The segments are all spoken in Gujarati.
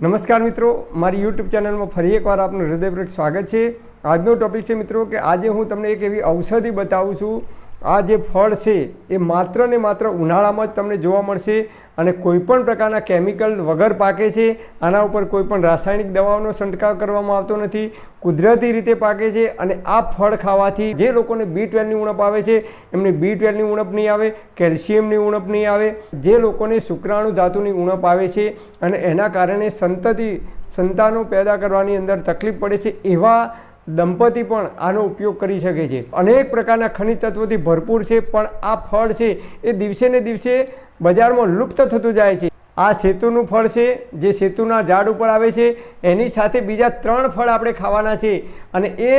नमस्कार मित्रों, मारी यूट्यूब चैनल में फरी एक बार आपનું હૃદયપૂર્વક स्वागत है। આજનો ટોપિક છે મિત્રો કે આજે હું તમને એક એવી ઔષધિ બતાવું છું। આ જે ફળ છે એ માત્ર ને માત્ર ઉનાળામાં જ તમને જોવા મળશે અને કોઈપણ પ્રકારના કેમિકલ વગર પાકે છે। આના ઉપર કોઈપણ રાસાયણિક દવાઓનો છંટકાવ કરવામાં આવતો નથી, કુદરતી રીતે પાકે છે। અને આ ફળ ખાવાથી જે લોકોને B12ની ઉણપ આવે છે એમને B12ની ઉણપ નહીં આવે, કેલ્શિયમની ઉણપ નહીં આવે। જે લોકોને શુક્રાણુ ધાતુની ઉણપ આવે છે અને એના કારણે સંતાનો પેદા કરવાની અંદર તકલીફ પડે છે એવા દંપતી પણ આનો ઉપયોગ કરી શકે છે। અનેક પ્રકારના ખનિજ તત્વોથી ભરપૂર છે, પણ આ ફળ છે એ દિવસે ને દિવસે બજારમાં લુપ્ત થતું જાય છે। આ સેતુનું ફળ છે જે સેતુના ઝાડ ઉપર આવે છે, એની સાથે બીજા 3 ફળ આપણે ખાવાના છે અને એ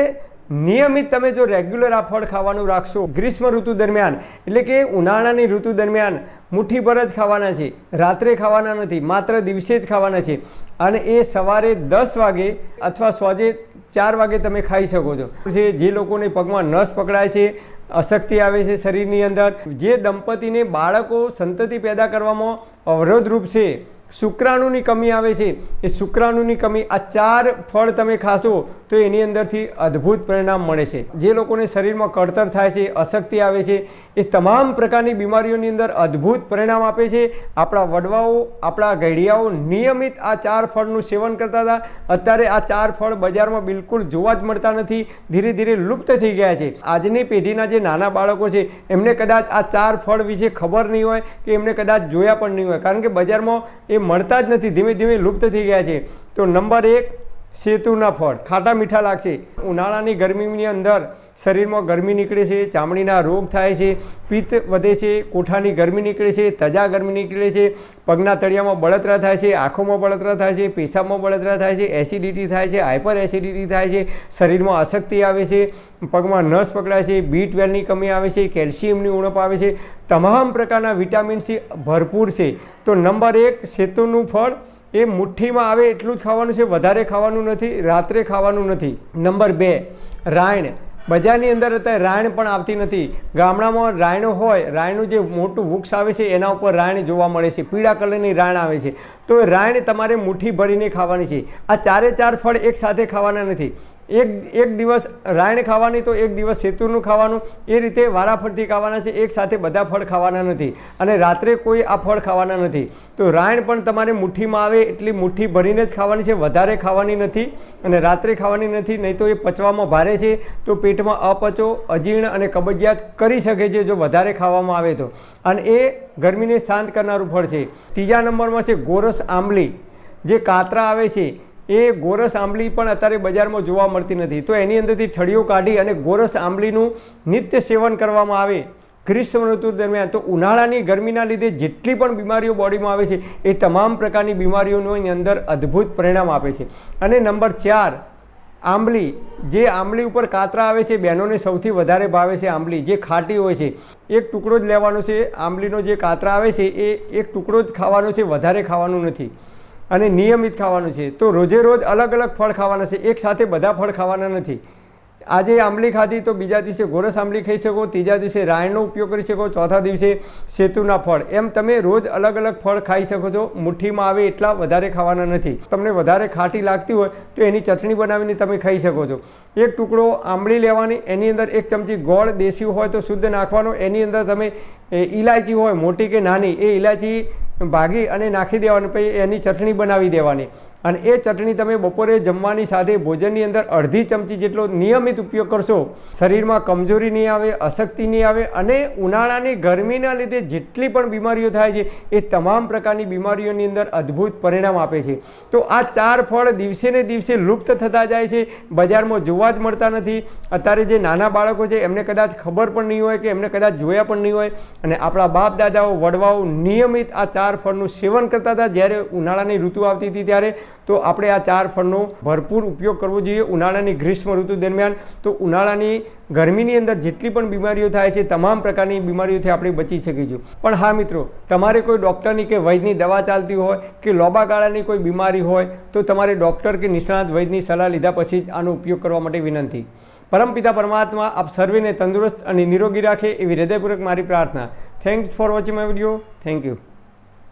નિયમિત તમે જો રેગ્યુલર આ ફળ ખાવાનું રાખશો ગ્રીષ્મ ઋતુ દરમિયાન, એટલે કે ઉનાળાની ઋતુ દરમિયાન મુઠ્ઠીભર જ ખાવાના છે, રાત્રે ખાવાના નથી, માત્ર દિવસે જ ખાવાના છે। અને એ સવારે 10 વાગે અથવા સાંજે 4 વાગે તમે ખાઈ શકો છો। જે લોકોને પગમાં નસ પકડાય છે, અશક્તિ આવે છે શરીરની અંદર, જે દંપતીને બાળકો સંતતિ પેદા કરવામાં અવરોધરૂપ છે, શુક્રાણુની કમી આવે છે, એ શુક્રાણુની કમી આ 4 ફળ તમે ખાશો તો એની અંદરથી અદ્ભુત પરિણામ મળે છે। જે લોકોને શરીરમાં કળતર થાય છે, અશક્તિ આવે છે, એ તમામ પ્રકારની બીમારીઓની અંદર અદ્ભુત પરિણામ આપે છે। આપણા વડવાઓ, આપણા ઘડિયાઓ નિયમિત આ 4 ફળનું સેવન કરતા હતા। અત્યારે આ 4 ફળ બજારમાં બિલકુલ જોવા જ મળતા નથી, ધીરે ધીરે લુપ્ત થઈ ગયા છે। આજની પેઢીના જે નાના બાળકો છે એમને કદાચ આ 4 ફળ વિશે ખબર નહીં હોય કે એમને કદાચ જોયા પણ નહીં હોય, કારણ કે બજારમાં એ મળતા જ નથી, ધીમે ધીમે લુપ્ત થઈ ગયા છે। તો નંબર 1 સેતુના ફળ ખાટા મીઠા લાગશે। ઉનાળાની ગરમીની અંદર શરીરમાં ગરમી નીકળે છે, ચામડીના રોગ થાય છે, પિત્ત વધે છે, કોઠાની ગરમી નીકળે છે, તજા ગરમી નીકળે છે, પગના તળિયામાં બળતરા થાય છે, આંખોમાં બળતરા થાય છે, પેશાબમાં બળતરા થાય છે, એસિડિટી થાય છે, હાઇપર એસિડિટી થાય છે, શરીરમાં અશક્તિ આવે છે, પગમાં નસ પકડાય છે, B12ની કમી આવે છે, કેલ્શિયમની ઉણપ આવે છે, તમામ પ્રકારના વિટામિન્સથી ભરપૂર છે। તો નંબર 1 સેતુનું ફળ એ મુઠ્ઠીમાં આવે એટલું જ ખાવાનું છે, વધારે ખાવાનું નથી, રાત્રે ખાવાનું નથી। નંબર 2 રાયણ। બજારની અંદર અત્યારે રાયણ પણ આવતી નથી। ગામડામાં રાયણો હોય, રાયણનું જે મોટું વૃક્ષ આવે છે એના ઉપર રાયણ જોવા મળે છે, પીળા કલરની રાયણ આવે છે। તો રાયણ તમારે મુઠ્ઠી ભરીને ખાવાની છે। આ 4 ફળ એક સાથે ખાવાના નથી। એક દિવસ રાયણ ખાવાની તો એક દિવસ સેતુનું ખાવાનું, એ રીતે વારાફરતી ખાવાના છે, એક સાથે બધા ફળ ખાવાના નથી। અને રાત્રે કોઈ આ ફળ ખાવાના નથી। તો રાયણ પણ તમારે મુઠ્ઠીમાં આવે એટલી મુઠ્ઠી ભરીને જ ખાવાની છે, વધારે ખાવાની નથી અને રાત્રે ખાવાની નથી, નહીં તો એ પચવામાં ભારે છે, તો પેટમાં અપચો, અજીર્ણ અને કબજિયાત કરી શકે છે જો વધારે ખાવામાં આવે તો। અને એ ગરમીને શાંત કરનારું ફળ છે। ત્રીજા નંબરમાં છે ગોરસ આંબલી। જે કાતરા આવે છે એ ગોરસ આંબલી પણ અત્યારે બજારમાં જોવા મળતી નથી, તો એની અંદરથી ઠળીઓ કાઢી અને ગોરસ આંબલીનું નિત્ય સેવન કરવામાં આવે ગ્રીષ્મ ઋતુ દરમિયાન, તો ઉનાળાની ગરમીના લીધે જેટલી પણ બીમારીઓ બોડીમાં આવે છે એ તમામ પ્રકારની બીમારીઓની અંદર અદ્ભુત પરિણામ આપે છે। અને નંબર 4 આંબલી। જે આંબલી ઉપર કાતરા આવે છે, બહેનોને સૌથી વધારે ભાવે છે આંબલી, જે ખાટી હોય છે। એક ટુકડો જ લેવાનો છે આંબલીનો, જે કાતરા આવે છે એ એક ટુકડો જ ખાવાનો છે, વધારે ખાવાનું નથી અને નિયમિત ખાવાનું છે। તો રોજે રોજ અલગ અલગ ફળ ખાવાના છે, એક સાથે બધા ફળ ખાવાના નથી। આજે આંબલી ખાધી તો બીજા દિવસે ગોરસ આંબલી ખાઈ શકો, ત્રીજા દિવસે રાયણનો ઉપયોગ કરી શકો, ચોથા દિવસે સેતુના ફળ, એમ તમે રોજ અલગ અલગ ફળ ખાઈ શકો છો। મુઠ્ઠીમાં આવે એટલા વધારે ખાવાના નથી। તમને વધારે ખાટી લાગતી હોય તો એની ચટણી બનાવીને તમે ખાઈ શકો છો। એક ટુકડો આંબલી લેવાની, એની અંદર 1 ચમચી ગોળ દેશી હોય તો શુદ્ધ નાખવાનો, એની અંદર તમે ઇલાયચી હોય મોટી કે નાની, એ ઇલાયચી ભાગી અને નાખી દેવાની, પછી એની ચટણી બનાવી દેવાની। અને એ ચટણી તમે બપોરે જમવાની સાથે ભોજનની અંદર અડધી ચમચી જેટલો નિયમિત ઉપયોગ કરશો, શરીરમાં કમજોરી નહીં આવે, અશક્તિ નહીં આવે અને ઉનાળાની ગરમીના લીધે જેટલી પણ બીમારીઓ થાય છે એ તમામ પ્રકારની બીમારીઓની અંદર અદ્ભુત પરિણામ આપે છે। તો આ 4 ફળ દિવસે ને દિવસે લુપ્ત થતા જાય છે, બજારમાં જોવા જ મળતા નથી। અત્યારે જે નાના બાળકો છે એમને કદાચ ખબર પણ નહીં હોય કે એમને કદાચ જોયા પણ નહીં હોય। અને આપણા બાપ દાદાઓ, વડવાઓ નિયમિત આ 4 ફળનું સેવન કરતા હતા જ્યારે ઉનાળાની ઋતુ આવતી હતી ત્યારે। તો આપણે આ 4 ફળનો ભરપૂર ઉપયોગ કરવો જોઈએ ઉનાળાની ગ્રીષ્મ ઋતુ દરમિયાન। તો ઉનાળાની ગરમીની અંદર જેટલી પણ બીમારીઓ થાય છે તમામ પ્રકારની બીમારીઓથી આપણે બચી શકીશું। પણ હા મિત્રો, તમારે કોઈ ડૉક્ટરની કે વૈદ્યની દવા ચાલતી હોય કે લાંબા ગાળાની કોઈ બીમારી હોય તો તમારે ડૉક્ટર કે નિષ્ણાત વૈદ્યની સલાહ લીધા પછી જ આનો ઉપયોગ કરવા માટે વિનંતી। પરમપિતા પરમાત્મા આપ સર્વેને તંદુરસ્ત અને નિરોગી રાખે એવી હૃદયપૂર્વક મારી પ્રાર્થના। Thanks for watching my video. Thank you.